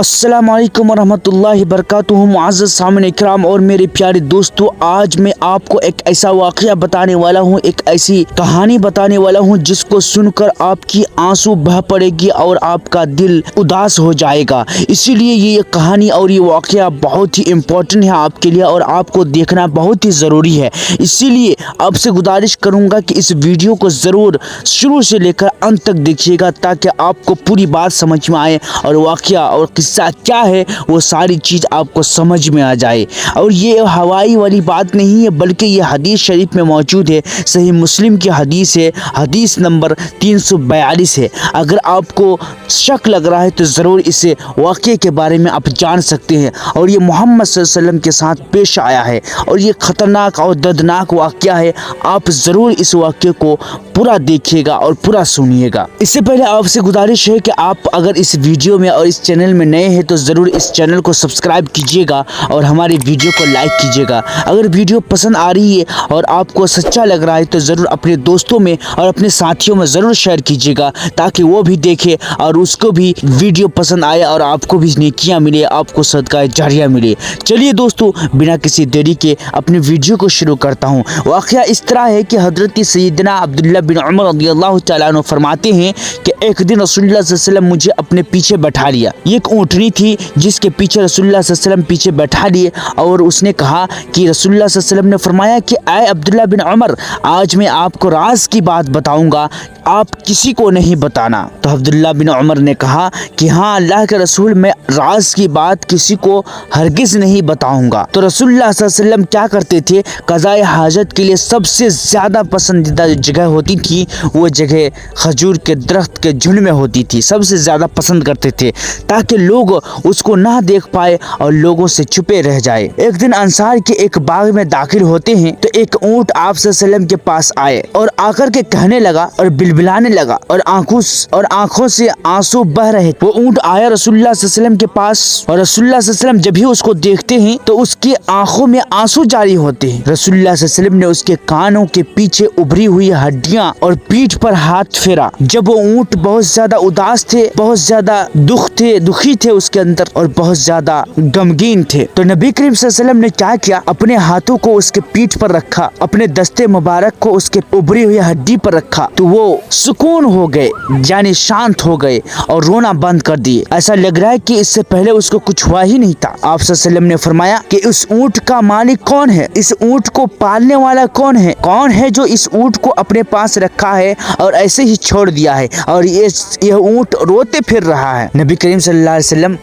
अस्सलाम वालेकुम वरहमतुल्लाहि वबरकातुहू। मुअज़्ज़ज़ सामईन इकराम और मेरे प्यारे दोस्तों, आज मैं आपको एक ऐसा वाक़या बताने वाला हूँ, एक ऐसी कहानी बताने वाला हूँ जिसको सुनकर आपकी आंसू बह पड़ेगी और आपका दिल उदास हो जाएगा। इसीलिए ये कहानी और ये वाक़या बहुत ही इम्पोर्टेंट है आपके लिए और आपको देखना बहुत ही ज़रूरी है। इसीलिए आपसे गुजारिश करूँगा कि इस वीडियो को ज़रूर शुरू से लेकर अंत तक देखिएगा ताकि आपको पूरी बात समझ में आए और वाक़या और किस्सा क्या है वो सारी चीज़ आपको समझ में आ जाए। और ये हवाई वाली बात नहीं है बल्कि ये हदीस शरीफ में मौजूद है, सही मुस्लिम की हदीस है, हदीस नंबर 342 है। अगर आपको शक लग रहा है तो ज़रूर इस वाक़े के बारे में आप जान सकते हैं। और ये मोहम्मद सल्लल्लाहु अलैहि वसल्लम के साथ पेश आया है और ये ख़तरनाक और दर्दनाक वाक़या है। आप ज़रूर इस वाक़े को पूरा देखिएगा और पूरा सुनिएगा। इससे पहले आपसे गुजारिश है कि आप अगर इस वीडियो में और इस चैनल में नए हैं तो ज़रूर इस चैनल को सब्सक्राइब कीजिएगा और हमारे वीडियो को लाइक कीजिएगा। अगर वीडियो पसंद आ रही है और आपको सच्चा लग रहा है तो ज़रूर अपने दोस्तों में और अपने साथियों में ज़रूर शेयर कीजिएगा ताकि वो भी देखे और उसको भी वीडियो पसंद आए और आपको भी नेकियां मिले, आपको सदका जारिया मिले। चलिए दोस्तों, बिना किसी देरी के अपने वीडियो को शुरू करता हूँ। वाक़या इस तरह है कि हज़रत सैयदना अब्दुल्लाह बिन उमर रज़ियल्लाहु तआला अन्हु फरमाते हैं कि एक दिन रसूलुल्लाह सल्लल्लाहु अलैहि वसल्लम मुझे अपने पीछे बैठा लिया। ये एक ऊँटनी थी जिसके पीछे रसूलुल्लाह सल्लल्लाहु अलैहि वसल्लम पीछे बैठा लिए और उसने कहा कि रसूलुल्लाह सल्लल्लाहु अलैहि वसल्लम ने फरमाया कि ऐ अब्दुल्लाह बिन उमर, आज मैं आपको राज की बात बताऊंगा, आप किसी को नहीं बताना। तो अब्दुल्लाह बिन उमर ने कहा कि हाँ अल्लाह के रसूल, मैं राज की बात किसी को हरगिज नहीं बताऊंगा। तो रसूलुल्लाह सल्लल्लाहु अलैहि वसल्लम क्या करते थे, क़ज़ाए हाजत के लिए सबसे ज़्यादा पसंदीदा जगह होती थी वो जगह खजूर के दरख्त के झुंड में होती थी। सबसे ज़्यादा पसंद करते थे ताकि लोग उसको ना देख पाए और लोगों से छुपे रह जाए। एक दिन अंसार के एक बाग में दाखिल होते हैं तो एक ऊँट आप सल्लल्लाहु अलैहि वसल्लम के पास आए और आकर के कहने लगा और बिलबिलाने लगा और आंखों से आंसू बह रहे। वो ऊँट आया रसूलुल्लाह सल्लल्लाहु अलैहि वसल्लम के पास और रसूलुल्लाह सल्लल्लाहु अलैहि वसल्लम जब भी उसको देखते हैं तो उसकी आंखों में आंसू जारी होते हैं। रसूलुल्लाह सल्लल्लाहु अलैहि वसल्लम ने उसके कानों के पीछे उभरी हुई हड्डियां और पीठ पर हाथ फेरा। जब वो ऊँट बहुत ज्यादा उदास थे, बहुत ज्यादा दुखी थे उसके अंदर और बहुत ज्यादा गमगीन थे, तो नबी करीम सल्लल्लाहु अलैहि वसल्लम ने क्या किया, अपने हाथों को उसके पीठ पर रखा, अपने दस्ते मुबारक को उसके उभरी हुई हड्डी पर रखा तो वो सुकून हो गए, यानी शांत हो गए और रोना बंद कर दिए। ऐसा लग रहा है कि इससे पहले उसको कुछ हुआ ही नहीं था। आप सल्लल्लाहु अलैहि वसल्लम ने फरमाया कि उस ऊँट का मालिक कौन है, इस ऊँट को पालने वाला कौन है जो इस ऊँट को अपने पास रखा है और ऐसे ही छोड़ दिया है और यह ऊँट रोते फिर रहा है। नबी करीम सल्लल्लाहु अलैहि वसल्लम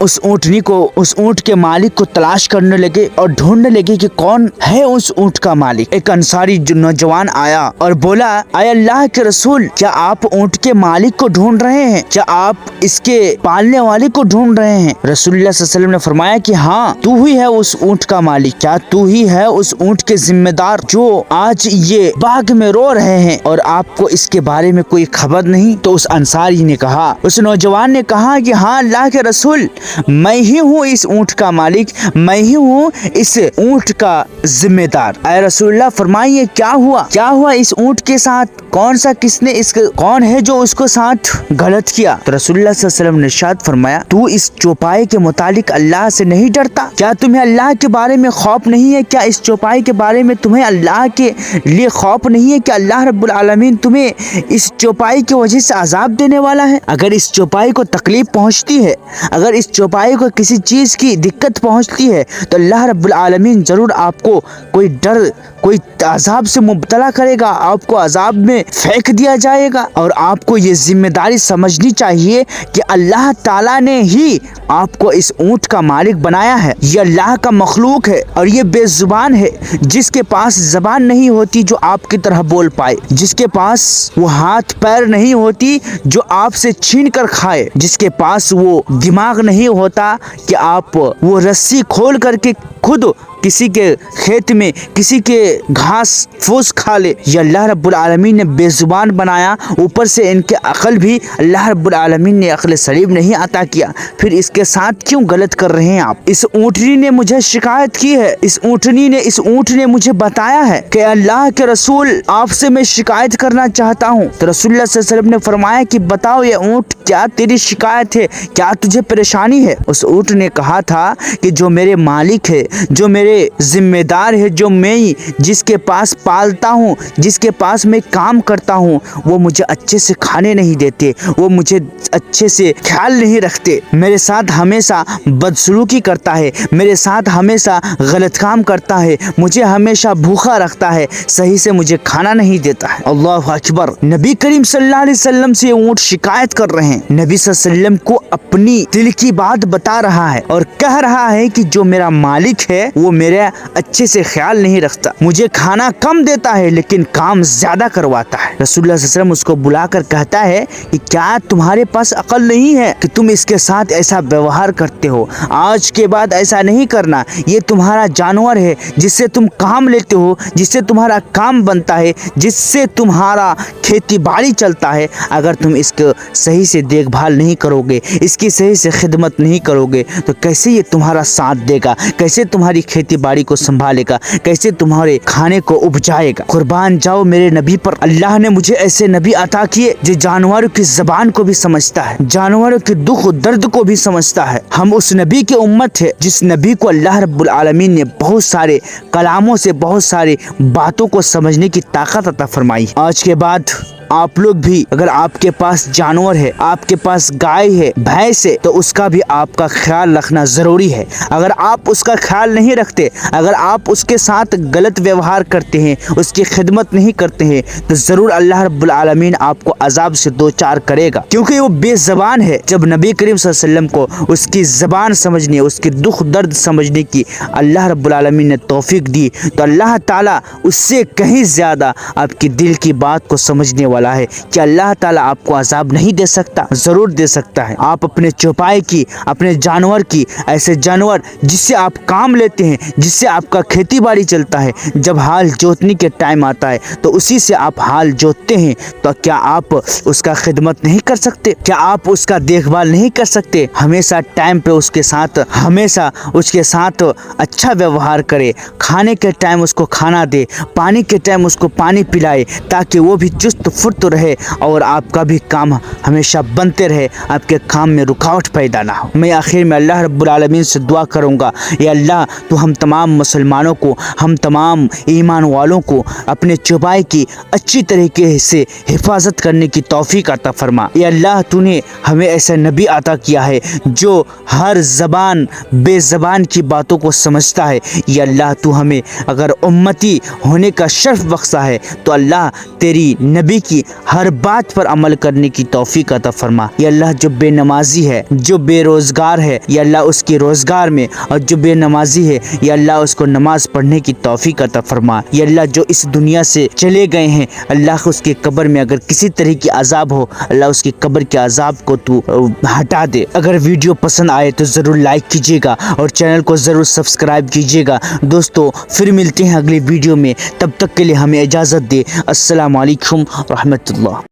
उस ऊँट के मालिक को तलाश करने लगे और ढूंढने लगे कि कौन है उस ऊँट का मालिक। एक अंसारी नौजवान आया और बोला, ऐ अल्लाह के रसूल, क्या आप ऊँट के मालिक को ढूंढ रहे हैं, क्या आप इसके पालने वाले को ढूंढ रहे हैं? रसूलुल्लाह सल्लल्लाहु अलैहि वसल्लम ने फरमाया कि हाँ, तू ही है उस ऊँट का मालिक, क्या तू ही है उस ऊँट के जिम्मेदार जो आज ये बाग में रो रहे हैं और आपको इसके बारे में कोई खबर नहीं? तो उस अंसारी ने कहा, उस नौजवान ने कहा कि हाँ अल्लाह के रसूल, मैं ही हूँ इस ऊँट का मालिक, मैं ही हूँ इस ऊँट का जिम्मेदार। ऐ रसूलुल्लाह फरमाइए क्या हुआ इस ऊँट के साथ, कौन है जो उसको साथ गलत किया? तो रसूलुल्लाह सल्लल्लाहु अलैहि वसल्लम ने इरशाद फरमाया, तू इस चौपाई के मुतालिक अल्लाह से नहीं डरता? क्या तुम्हें अल्लाह के बारे में खौफ नहीं है? क्या इस चौपाई के बारे में तुम्हें अल्लाह के लिए खौफ नहीं है कि अल्लाह रब्बुल आलमीन तुम्हें इस चौपाई की वजह से अजाब देने वाला है? अगर इस चौपाई को तकलीफ पहुंचती है, अगर इस चौपाई को किसी चीज की दिक्कत पहुंचती है तो अल्लाह रब्बुल आलमीन जरूर आपको कोई अजाब से मुब्तला करेगा, आपको अजाब में फेंक दिया जाएगा। और आपको ये जिम्मेदारी समझनी चाहिए कि अल्लाह ताला ने ही आपको इस ऊँट का मालिक बनाया है। ये अल्लाह का मखलूक है और ये बेजुबान है, जिसके पास जबान नहीं होती जो आपकी तरह बोल पाए, जिसके पास वो हाथ पैर नहीं होती जो आपसे छीन कर खाए, जिसके पास वो दिमाग नहीं होता कि आप वो रस्सी खोल करके खुद किसी के खेत में किसी के घास फूस खा ले। ये अल्लाह रब्बुल आलमीन ने बेजुबान बनाया, ऊपर से इनके अक्ल भी अल्लाह रब्बुल आलमीन ने अक्ल सलीम नहीं अता किया। फिर इसके साथ क्यों गलत कर रहे हैं आप? इस ऊँटनी ने मुझे शिकायत की है, इस ऊँट ने मुझे बताया है कि अल्लाह के रसूल आपसे मैं शिकायत करना चाहता हूँ। तो रसूलुल्लाह सल्लल्लाहु अलैहि वसल्लम ने फरमाया कि बताओ ये ऊँट, क्या तेरी शिकायत है, क्या तुझे परेशानी है? उस ऊँट ने कहा था कि जो मेरे मालिक है, जो मेरे जिम्मेदार है, जो मैं जिसके पास पालता हूँ, जिसके पास मैं काम करता हूँ, वो मुझे अच्छे से खाने नहीं देते, वो मुझे अच्छे से ख्याल नहीं रखते, मेरे साथ हमेशा बदसलूकी करता है, मेरे साथ हमेशा गलत काम करता है, मुझे हमेशा भूखा रखता है, सही से मुझे खाना नहीं देता है। अल्लाह अकबर। नबी करीम सल्लल्लाहु अलैहि वसल्लम से ऊँट शिकायत कर रहे हैं। नबी सल्लल्लाहु अलैहि वसल्लम को अपनी दिल की बात बता रहा है और कह रहा है कि जो मेरा मालिक है वो मेरा अच्छे से ख्याल नहीं रखता, मुझे खाना कम देता है लेकिन काम ज्यादा करवाता है। रसूलुल्लाह सल्लल्लाहु अलैहि वसल्लम उसको बुलाकर कहता है कि क्या तुम्हारे पास अकल नहीं है कि तुम इसके साथ ऐसा व्यवहार करते हो? आज के बाद ऐसा नहीं करना, ये तुम्हारा जानवर है जिससे तुम काम लेते हो, जिससे तुम्हारा काम बनता है, जिससे तुम्हारा खेती बाड़ी चलता है। अगर तुम इसको सही से देखभाल नहीं करोगे, इसकी सही से खिदमत नहीं करोगे तो कैसे ये तुम्हारा साथ देगा, कैसे तुम्हारी खेती बाड़ी को संभालेगा, कैसे तुम्हारे खाने को उपजाएगा? कुर्बान जाओ मेरे नबी पर। अल्लाह ने मुझे ऐसे नबी अता किए जो जानवरों की ज़बान को भी समझता है, जानवरों के दुख दर्द को भी समझता है। हम उस नबी के उम्मत है जिस नबी को अल्लाह रब्बुल आलमीन ने बहुत सारे कलामों से, बहुत सारी बातों को समझने की ताकत अता फरमाई। आज के बाद आप लोग भी, अगर आपके पास जानवर है, आपके पास गाय है, भैंस है, तो उसका भी आपका ख्याल रखना ज़रूरी है। अगर आप उसका ख्याल नहीं रखते, अगर आप उसके साथ गलत व्यवहार करते हैं, उसकी खिदमत नहीं करते हैं, तो ज़रूर अल्लाह रब्बुल आलमीन आपको अजाब से दो चार करेगा, क्योंकि वो बेज़बान है। जब नबी करीम सल्लल्लाहु अलैहि वसल्लम को उसकी ज़बान समझने, उसके दुख दर्द समझने की अल्लाह रब्बुल आलमीन ने तौफीक दी, तो अल्लाह ताला उससे कहीं ज़्यादा आपकी दिल की बात को समझने वाला है कि अल्लाह ताला आपको अजाब नहीं दे सकता, जरूर दे सकता है। आप अपने चौपाई की, अपने जानवर की, ऐसे जानवर जिससे आप काम लेते हैं, जिससे आपका खेती बाड़ी चलता है, जब हाल जोतने के टाइम आता है तो उसी से आप हाल जोतते हैं, तो क्या आप उसका खिदमत नहीं कर सकते? क्या आप उसका देखभाल नहीं कर सकते? हमेशा टाइम पे उसके साथ, हमेशा उसके साथ अच्छा व्यवहार करे, खाने के टाइम उसको खाना दे, पानी के टाइम उसको पानी पिलाए, ताकि वो भी चुस्त फुर्त रहे और आपका भी काम हमेशा बनते रहे, आपके काम में रुकावट पैदा ना हो। मैं आखिर में अल्लाह रब्बुल आलमीन से दुआ करूँगा, या अल्लाह तो हम तमाम मुसलमानों को, हम तमाम ईमान वालों को अपने चौपाई की अच्छी तरीके से हिफाजत करने की तौफीक अता फरमा। या अल्लाह तूने हमें ऐसा नबी अता किया है जो हर ज़बान बेज़बान की बातों को समझता है। या अल्लाह तू हमें अगर उम्मती होने का शर्फ बख्शा है तो अल्लाह तेरी नबी की हर बात पर अमल करने की तौफीक अता फरमा। या अल्लाह जो बेनमाजी है, जो बेरोज़गार है, या अल्लाह उसके रोज़गार में, और जो बेनमाजी है या अल्लाह उसको नमाज पढ़ने की तौफीक अता फरमा। या अल्लाह जो इस दुनिया से चले गए हैं, अल्लाह उसके कब्र में अगर किसी तरह की अजाब हो, अल्लाह उसकी कब्र के अजाब को तू हटा दे। अगर वीडियो पसंद आए तो ज़रूर लाइक कीजिएगा और चैनल को ज़रूर सब्सक्राइब कीजिएगा। दोस्तों फिर मिलते हैं अगली वीडियो में, तब तक के लिए हमें इजाज़त दे। अस्सलामु अलैकुम रहमतुल्लाह।